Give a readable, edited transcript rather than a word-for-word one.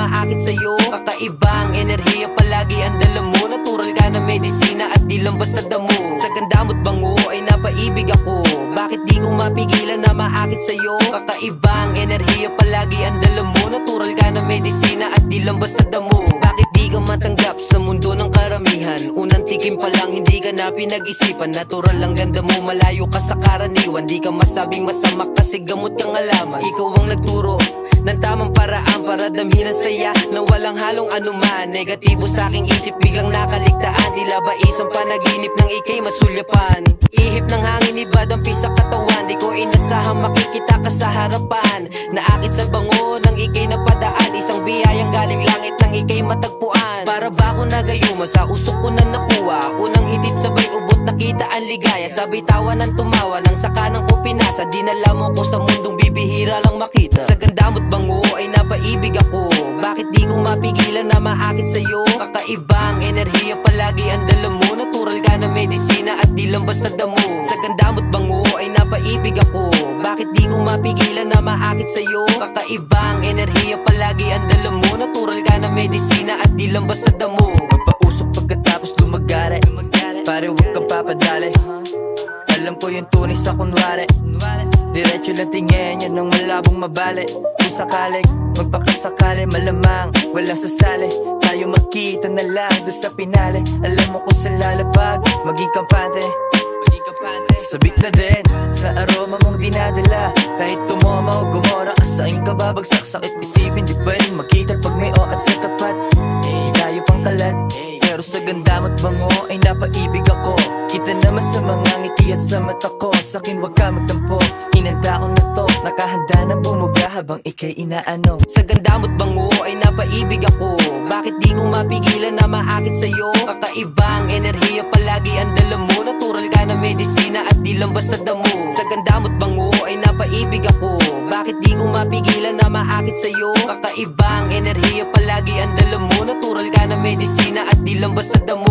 maakit sa'yo. Kakaibang enerhiya palagi ang dala mo. Natural ka na medisina at di lang basta damo. Sa ganda mo't bango ay napaibig ako. Bakit di ko mapigilan na maakit sa'yo? Kakaibang enerhiya palagi ang dala mo. Natural ka na medisina at di lang basta damo. Bakit di ka matanggap sa mundo ng karamihan? Unang tikim pa lang hindi ka na pinag-isipan. Natural ang ganda mo, malayo ka sa karaniwan. Di ka masabing masama kasi gamot kang alaman. Ikaw ang nagturo ng tamang paraan para damhin ang saya na walang halong anuman. Negatibo sa aking isip biglang nakaligtaan. Tila ba isang panaginip ng ikay masulyapan. Ihip ng hangin ibadampi sa katawan. Di ko inasahang makikita ka sa harapan. Naakit sa bango ng ikay na padaan. Isang biyayang galing langit ng ikay matagpuan. Para ba ako nagayuma sa usok ko na nakuha. Unang hitit sabay ubot nakita ang ligaya. Sabay tawa ng tumawa nang saka ng ko pinasa. Dinala mo ko sa mundong bibihira lang makita. Sa ganda mo't bango ay napaibig ako. Bakit di ko mapigilan na maakit sa'yo? Kakaibang enerhiya palagi ang dala mo. Natural ka na medisina at di lang basta damo. Sa ganda mo't bango ay napaibig ako. Bakit di ko mapigilan na maakit sa'yo? Kakaibang enerhiya palagi ang dala mo. Natural ka na medisina at di lang basta damo. Magpausok pagkatapos lumagari. Pare huwag kang papadali. Alam ko yung tunay sa kunwari. Diretso lang tingin yan ng malabong mabali. Kung sakaling magpakasakali malamang wala sasali. Tayo magkita na lang doon sa pinali. Alam mo kung saan lalapag maging kampante. Sabik na din sa aroma mong dinadala. Kahit tumoma o gumora ka sa iyong kababagsak. Sakit isipin di pwedeng makita pag may o at sa tapat. Di tayo pang kalat. Pero sa ganda mo't bango ay napaibig ako. Kita naman sa mga ngiti at sa mata ko. Sa'kin wag ka magtampo, hinanda ko na to. Nakahanda na bumuga habang ikay inaano. Sa ganda mo't bango ay napaibig ako. Bakit di ko mapigilan na maakit sa'yo? Kakaibang enerhiya palagi ang dala mo. Natural ka na medisina at di lang basta damo. Sa ganda mo't bango ay napaibig ako. Bakit di ko mapigilan na maakit sa'yo? Kakaibang enerhiya palagi ang dala mo. Natural ka na medisina at di lang basta damo.